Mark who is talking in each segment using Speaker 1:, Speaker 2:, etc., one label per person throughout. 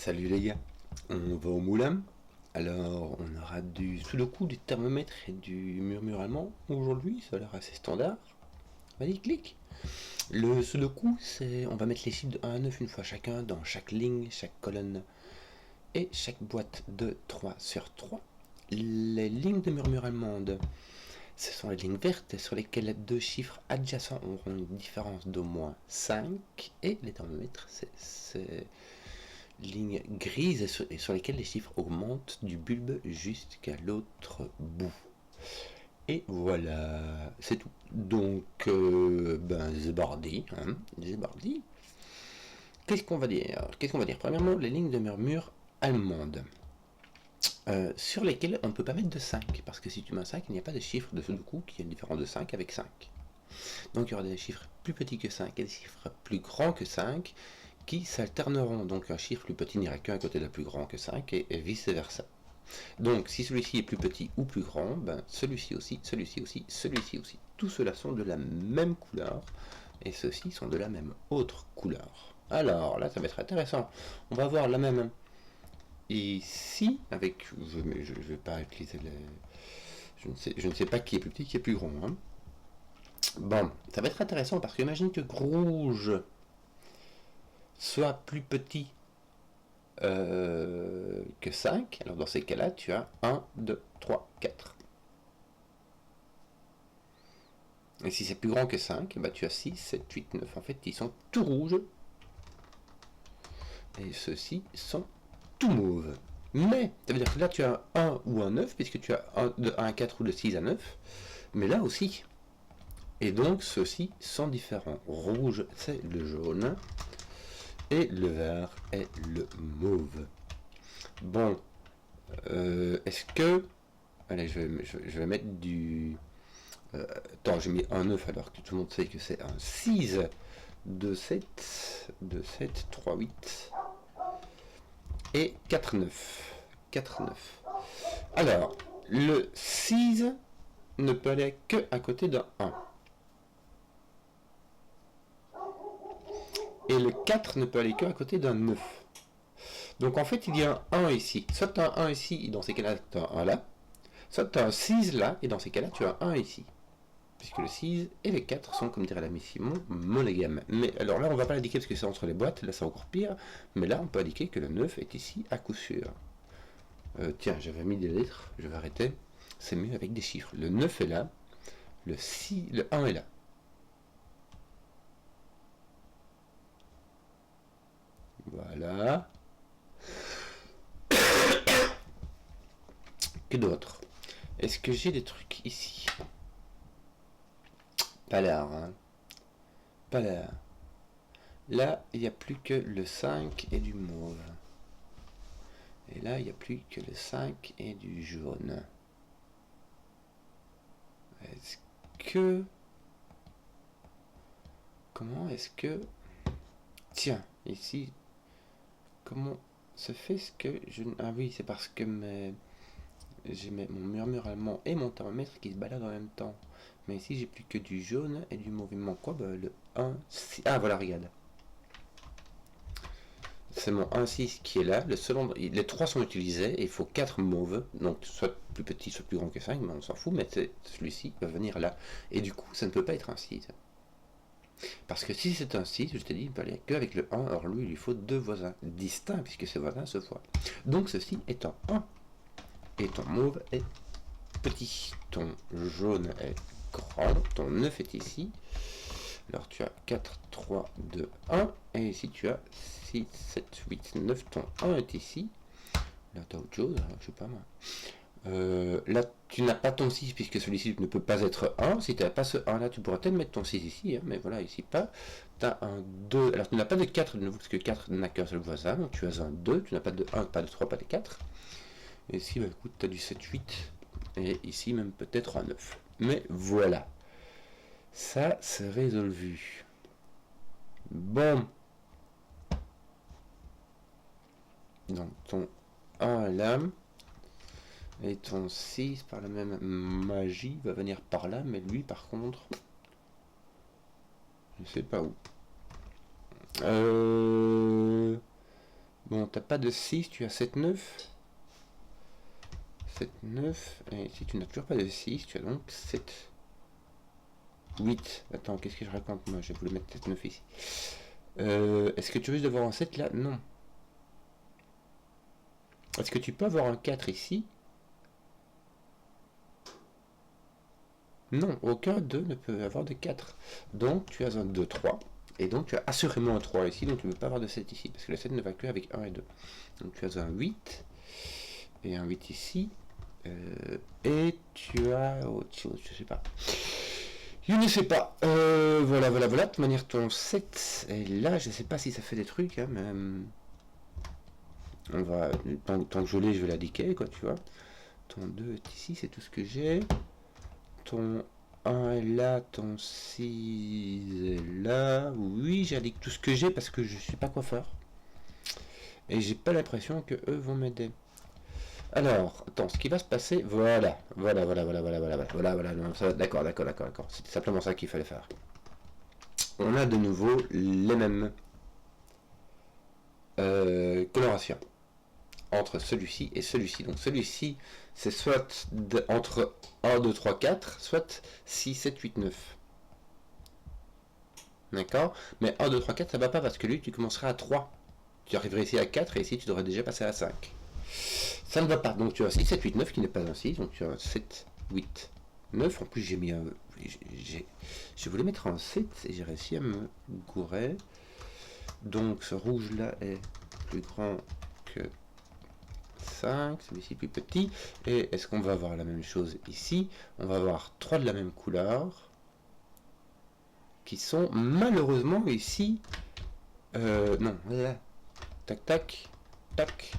Speaker 1: Salut les gars, on va au moulin. Alors on aura du sudoku, du thermomètre et du murmure allemand. Aujourd'hui ça a l'air assez standard. Vas-y clique. Le sudoku c'est on va mettre les chiffres de 1 à 9 une fois chacun dans chaque ligne, chaque colonne et chaque boîte de 3 sur 3. Les lignes de murmure allemande, ce sont les lignes vertes sur lesquelles deux chiffres adjacents auront une différence d'au moins 5 et les thermomètres c'est lignes grises et sur lesquelles les chiffres augmentent du bulbe jusqu'à l'autre bout. Et voilà, c'est tout. Donc, Zébardi, hein, Zébardi. Qu'est-ce qu'on va dire? Premièrement, les lignes de murmure allemandes. Sur lesquelles on ne peut pas mettre de 5, parce que si tu mets un 5, il n'y a pas de chiffre de Sudoku qui a une différence de 5 avec 5. Donc il y aura des chiffres plus petits que 5 et des chiffres plus grands que 5 qui s'alterneront. Donc un chiffre plus petit n'ira qu'un côté de plus grand que 5 et vice versa. Donc si celui-ci est plus petit ou plus grand, celui-ci aussi, celui-ci aussi, celui-ci aussi. Tous ceux-là sont de la même couleur et ceux-ci sont de la même autre couleur. Alors là ça va être intéressant. On va voir la même ici avec... Je ne vais pas utiliser les... Je ne sais pas qui est plus petit, qui est plus grand. Hein. Bon, ça va être intéressant parce que imagine que rouge soit plus petit que 5. Alors dans ces cas-là, tu as 1, 2, 3, 4. Et si c'est plus grand que 5, tu as 6, 7, 8, 9. En fait, ils sont tout rouges. Et ceux-ci sont tout mauves. Mais, ça veut dire que là, tu as 1 ou un 9, puisque tu as de 1 à 4 ou de 6 à 9. Mais là aussi. Et donc, ceux-ci sont différents. Rouge, c'est le jaune. Et le vert est le mauve. Bon, est-ce que... Allez, je vais mettre du... attends, j'ai mis un 9 alors que tout le monde sait que c'est un 6. 2, 7, 2, 7, 3, 8 et 4, 9. 4, 9. Alors, le 6 ne peut aller que à côté d'un 1. Et le 4 ne peut aller que à côté d'un 9. Donc en fait, il y a un 1 ici. Soit tu as un 1 ici, et dans ces cas-là, tu as un 1 là. Soit tu as un 6 là, et dans ces cas-là, tu as un 1 ici. Puisque le 6 et le 4 sont, comme dirait l'ami Simon, monogames. Mais alors là, on ne va pas l'indiquer parce que c'est entre les boîtes, là c'est encore pire. Mais là, on peut indiquer que le 9 est ici à coup sûr. Tiens, j'avais mis des lettres, je vais arrêter. C'est mieux avec des chiffres. Le 9 est là, le 6, le 1 est là. Voilà. Que d'autre? Est-ce que j'ai des trucs ici? Pas l'air, hein. Pas l'air. Là, il n'y a plus que le 5 et du mauve. Et là, il n'y a plus que le 5 et du jaune. Est-ce que... Comment est-ce que... Tiens, ici... Comment se fait ce que je... Ah oui, c'est parce que j'ai mon murmure allemand et mon thermomètre qui se baladent en même temps. Mais ici, j'ai plus que du jaune et du mauve. Il me manque quoi? Le 1, 6... Ah, voilà, regarde. C'est mon 1,6 qui est là. Les 3 sont utilisés et il faut 4 mauves. Donc soit plus petit, soit plus grand que 5, mais on s'en fout. Mais celui-ci va venir là. Et du coup, ça ne peut pas être un 6. Parce que si c'est un 6, je t'ai dit, il ne peut aller qu'avec le 1. Or lui, il lui faut deux voisins distincts puisque ces voisins se voient. Donc ceci est un 1. Et ton mauve est petit. Ton jaune est grand. Ton 9 est ici. Alors tu as 4, 3, 2, 1. Et ici tu as 6, 7, 8, 9. Ton 1 est ici. Là tu as autre chose, je sais pas moi. Là tu n'as pas ton 6 puisque celui-ci ne peut pas être 1. Si tu n'as pas ce 1 là, tu pourras peut-être mettre ton 6 ici. Hein, mais voilà, ici pas. Tu as un 2. Alors tu n'as pas de 4 de nouveau parce que 4 n'a qu'un seul voisin. Donc tu as un 2. Tu n'as pas de 1, pas de 3, pas de 4. Et ici, écoute, tu as du 7, 8. Et ici même peut-être un 9. Mais voilà. Ça, c'est résolu. Bon. Donc, ton 1 là. Et ton 6, par la même magie, va venir par là. Mais lui, par contre, je sais pas où. Bon, t'as pas de 6, tu as 7, 9. 7, 9. Et si tu n'as toujours pas de 6, tu as donc 7. 8. Attends, qu'est-ce que je raconte moi? Je voulais mettre 7, 9 ici. Est-ce que tu risques d'avoir un 7 là? Non. Est-ce que tu peux avoir un 4 ici? Non, aucun 2 ne peut avoir de 4. Donc tu as un 2, 3. Et donc tu as assurément un 3 ici, donc tu ne peux pas avoir de 7 ici, parce que le 7 ne va que avec 1 et 2. Donc tu as un 8, et un 8 ici. Et tu as autre chose, je sais pas. Je ne sais pas. Voilà. De toute manière, ton 7 est là. Je sais pas si ça fait des trucs, hein, mais on va. Tant que je l'ai, je vais l'indiquer, quoi, tu vois. Ton 2 est ici, c'est tout ce que j'ai. Ton 1 est là, ton 6 est là. Oui, j'indique tout ce que j'ai parce que je suis pas coiffeur. Et j'ai pas l'impression que eux vont m'aider. Alors, attends, ce qui va se passer, voilà, d'accord, c'était simplement ça qu'il fallait faire. On a de nouveau les mêmes colorations entre celui-ci et celui-ci. Donc celui-ci, c'est soit entre 1, 2, 3, 4, soit 6, 7, 8, 9. D'accord? Mais 1, 2, 3, 4, ça va pas parce que lui, tu commenceras à 3. Tu arriverais ici à 4 et ici, tu devrais déjà passer à 5. Ça ne va pas. Donc tu as 6, 7, 8, 9 qui n'est pas un 6. Donc tu as 7, 8, 9. En plus, j'ai mis un. Je voulais mettre un 7 et j'ai réussi à me gourer. Donc ce rouge là est plus grand que 5. Celui-ci plus petit. Et est-ce qu'on va avoir la même chose ici? On va avoir 3 de la même couleur. Qui sont malheureusement ici. Non, là. Tac, tac, tac.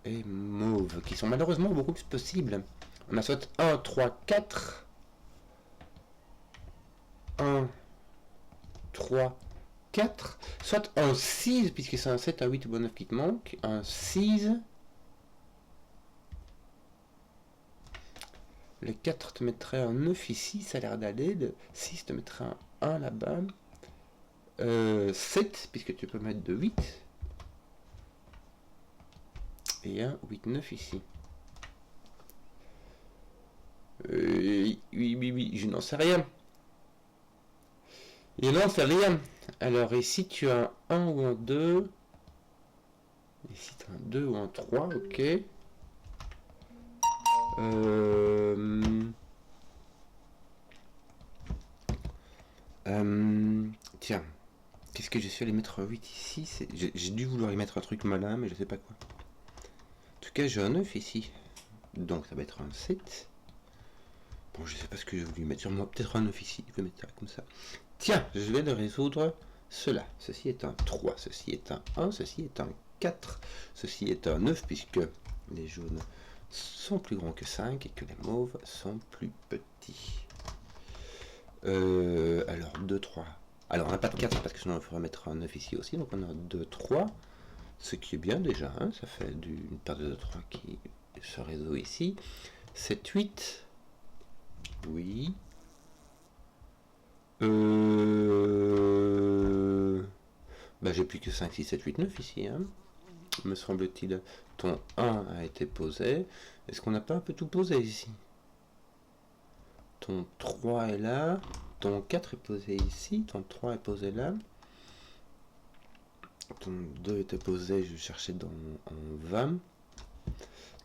Speaker 1: Et mauve, qui sont malheureusement beaucoup plus possibles. On a soit 1, 3, 4. 1, 3, 4. Soit un 6, puisque c'est un 7, un 8 ou un 9 qui te manque. Un 6. Le 4 te mettrait un 9 ici, ça a l'air d'aller. Le 6 te mettrait un 1 là-bas. 7, puisque tu peux mettre de 8. Et un 8, 9 ici. Oui, je n'en sais rien. Je n'en sais rien. Alors ici tu as un 1 ou un 2. Ici tu as un 2 ou un 3, ok. Tiens, qu'est-ce que je suis allé mettre 8 ici? J'ai dû vouloir y mettre un truc malin, mais je sais pas quoi. En tout cas, j'ai un 9 ici. Donc ça va être un 7. Bon, je sais pas ce que je voulais mettre sur moi. Peut-être un 9 ici. Je vais mettre ça comme ça. Tiens, je vais le résoudre. Cela. Ceci est un 3. Ceci est un 1. Ceci est un 4. Ceci est un 9 puisque les jaunes sont plus grands que 5 et que les mauves sont plus petits. Alors 2, 3. Alors on n'a pas de 4 parce que sinon il faudrait mettre un 9 ici aussi. Donc on a 2, 3. Ce qui est bien déjà. Hein, ça fait une paire de 2, 3 qui se résout ici. 7, 8. Oui. Bah j'ai plus que 5, 6, 7, 8, 9 ici. Hein, me semble-t-il. Ton 1 a été posé. Est-ce qu'on n'a pas un peu tout posé ici? Ton 3 est là. Ton 4 est posé ici. Ton 3 est posé là. Ton 2 était posé, je cherchais dans en 20.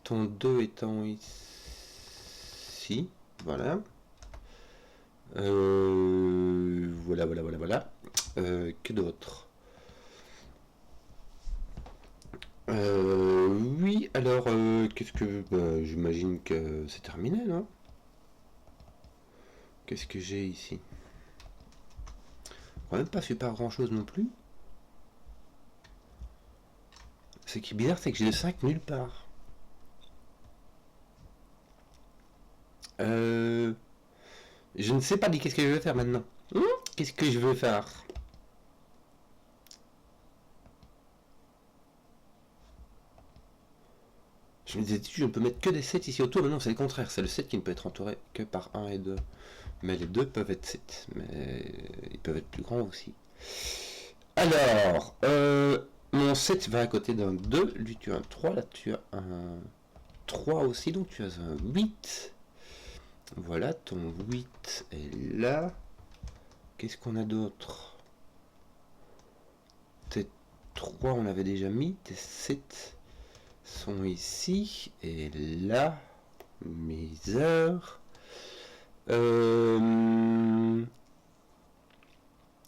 Speaker 1: Ton 2 étant ici. Voilà. Voilà. Que d'autre? Oui, alors, qu'est-ce que... Bah, j'imagine que c'est terminé, non? Qu'est-ce que j'ai ici? On n'a même pas fait pas grand-chose non plus. Ce qui est bizarre, c'est que j'ai le 5 nulle part. Je ne sais pas dit qu'est-ce que je vais faire maintenant. Qu'est-ce que je veux faire? Je me disais, je ne peux mettre que des 7 ici autour, mais non, c'est le contraire. C'est le 7 qui ne peut être entouré que par 1 et 2. Mais les deux peuvent être 7. Mais ils peuvent être plus grands aussi. Alors, Mon 7 va à côté d'un 2, lui tu as un 3, là tu as un 3 aussi, donc tu as un 8. Voilà, ton 8 est là. Qu'est-ce qu'on a d'autre? Tes 3 on l'avait déjà mis, tes 7 sont ici, et là, mes heures.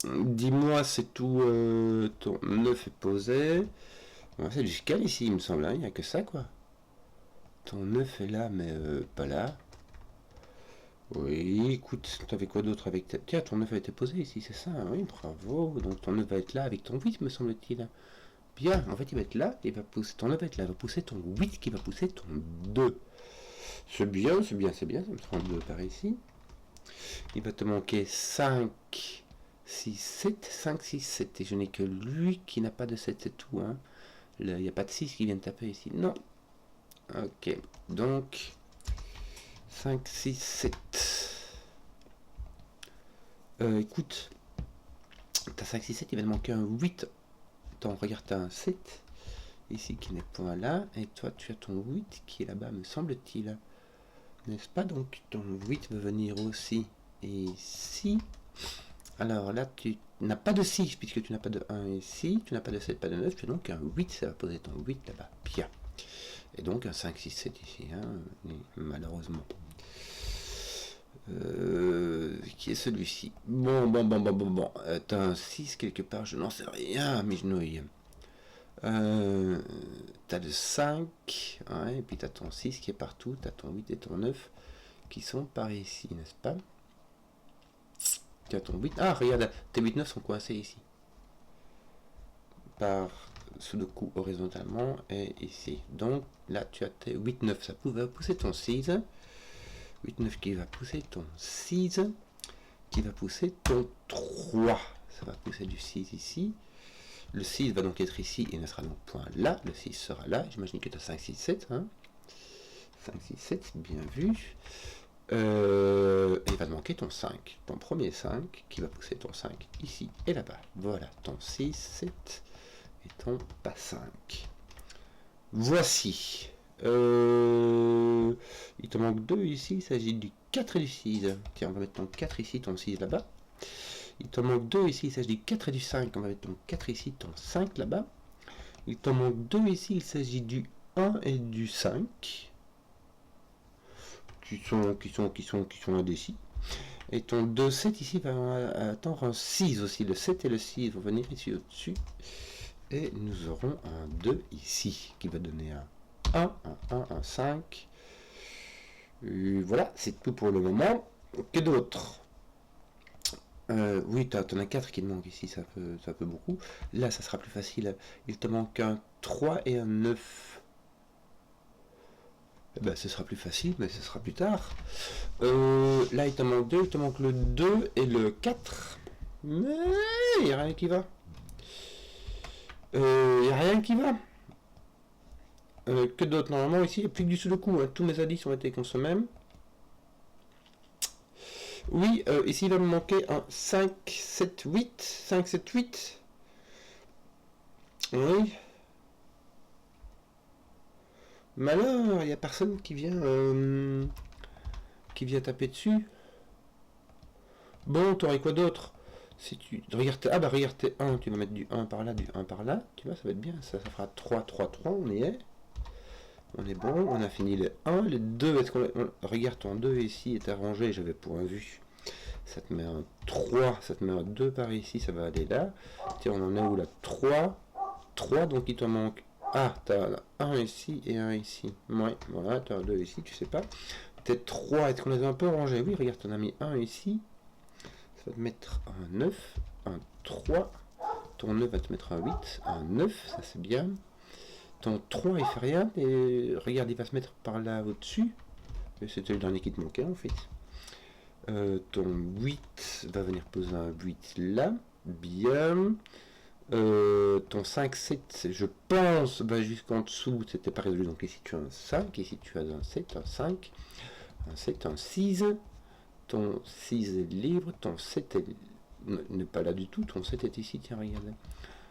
Speaker 1: Dis-moi, c'est tout, ton 9 est posé. Ouais, c'est du fiscal ici, il me semble, hein, il n'y a que ça quoi. Ton 9 est là, mais pas là. Oui, écoute, t'avais quoi d'autre avec ta... Tiens, ton 9 a été posé ici, c'est ça, oui, bravo. Donc ton 9 va être là avec ton 8, me semble-t-il. Bien, en fait, il va être là, il va pousser... Ton 9 va être là, il va pousser ton 8 qui va pousser ton 2. C'est bien, c'est bien, c'est bien, ça me prend 2 par ici. Il va te manquer 5, 6, 7, 5, 6, 7. Et je n'ai que lui qui n'a pas de 7, c'est tout, hein. Il n'y a pas de 6 qui vient de taper ici, non. Ok, donc... 5, 6, 7. Écoute, t'as 5, 6, 7, il va te manquer un 8. Attends, regarde, t'as un 7 ici qui n'est point là. Et toi, tu as ton 8 qui est là-bas, me semble-t-il. N'est-ce pas? Donc, ton 8 veut venir aussi ici. Alors là, tu n'as pas de 6 puisque tu n'as pas de 1 ici. Tu n'as pas de 7, pas de 9. Tu as donc un 8, ça va poser ton 8 là-bas. Bien. Et donc un 5, 6, 7 ici, hein, malheureusement. Qui est celui-ci? Bon. T'as un 6 quelque part, je n'en sais rien, mes genouilles. T'as le 5, ouais, et puis t'as ton 6 qui est partout, t'as ton 8 et ton 9 qui sont par ici, n'est-ce pas? Tu as ton 8. Ah, regarde, tes 8, 9 sont coincés ici. Par sous le coup horizontalement et ici. Donc là, tu as tes 8, 9, ça va pousser ton 6. 8, 9 qui va pousser ton 6, qui va pousser ton 3. Ça va pousser du 6 ici. Le 6 va donc être ici et ne sera donc point là. Le 6 sera là. J'imagine que tu as 5, 6, 7. Hein. 5, 6, 7, bien vu. Et il va te manquer ton 5. Ton premier 5 qui va pousser ton 5 ici et là-bas. Voilà, ton 6, 7 et ton pas 5. Voici. Il te manque 2 ici, il s'agit du 4 et du 6. Tiens, on va mettre ton 4 ici, ton 6 là-bas. Il te manque 2 ici, il s'agit du 4 et du 5. On va mettre ton 4 ici, ton 5 là-bas. Il te manque 2 ici, il s'agit du 1 et du 5. Qui sont indécis. Et ton 2, 7 ici va attendre un 6 aussi. Le 7 et le 6 vont venir ici au-dessus. Et nous aurons un 2 ici, qui va donner un 1, 5. Voilà, c'est tout pour le moment. Que d'autre? Oui, t'en as 4 qui te manquent ici, ça peut beaucoup. Là, ça sera plus facile. Il te manque un 3 et un 9. Eh ben, ce sera plus facile, mais ce sera plus tard. Là, il te manque 2, il te manque le 2 et le 4. Mais il n'y a rien qui va. Que d'autre? Normalement, ici, il n'y a plus que du sudoku. Hein. Tous mes indices ont été consommés. Oui, ici, il va me manquer un 5, 7, 8. 5, 7, 8. Oui. Mais alors, il n'y a personne qui vient taper dessus. Bon, t'aurais quoi d'autre? Si tu regardes, ah bah regarde tes 1, tu vas mettre du 1 par là, du 1 par là, tu vois, ça va être bien, ça fera 3, 3, 3, on y est. On est bon, on a fini les 1, les 2, est-ce qu'on regarde ton 2 ici est arrangé, j'avais point vu. Ça te met un 3, ça te met un 2 par ici, ça va aller là. Tiens, on en est où là? 3, 3, donc il te manque. Ah, t'as un ici et un ici. Ouais, voilà, t'as 2 ici, tu sais pas. T'es 3, est-ce qu'on les a un peu rangés? Oui, regarde, t'en as mis un ici. Ça va te mettre un 9, un 3. Ton 9 va te mettre un 8, un 9, ça c'est bien. Ton 3 il fait rien, et regarde, il va se mettre par là au-dessus. C'était le dernier qui te manquait en fait. Ton 8 va venir poser un 8 là. Bien. Ton 5, 7, je pense, va jusqu'en dessous, c'était pas résolu. Donc ici tu as un 5, ici tu as un 7, un 5, un 7, un 6. Ton 6 est libre, ton 7 n'est pas là du tout, ton 7 est ici, tiens, regarde.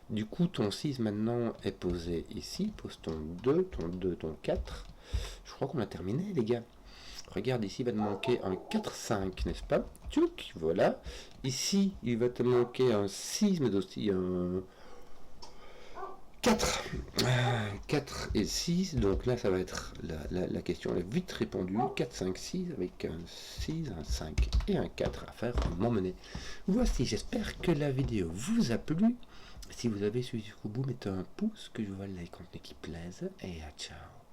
Speaker 1: Du coup, ton 6 maintenant est posé ici. Pose ton 2, ton 4. Je crois qu'on a terminé, les gars. Regarde, ici, il va te manquer un 4-5, n'est-ce pas? Tchouk, voilà. Ici, il va te manquer un 6, mais aussi un 4. 4 et 6, donc là, ça va être la question est vite répondue. 4, 5, 6, avec un 6, un 5 et un 4 à faire m'emmener. Voici, j'espère que la vidéo vous a plu. Si vous avez suivi jusqu'au bout, mettez un pouce, que je vois les contenus qui plaisent, et à ciao.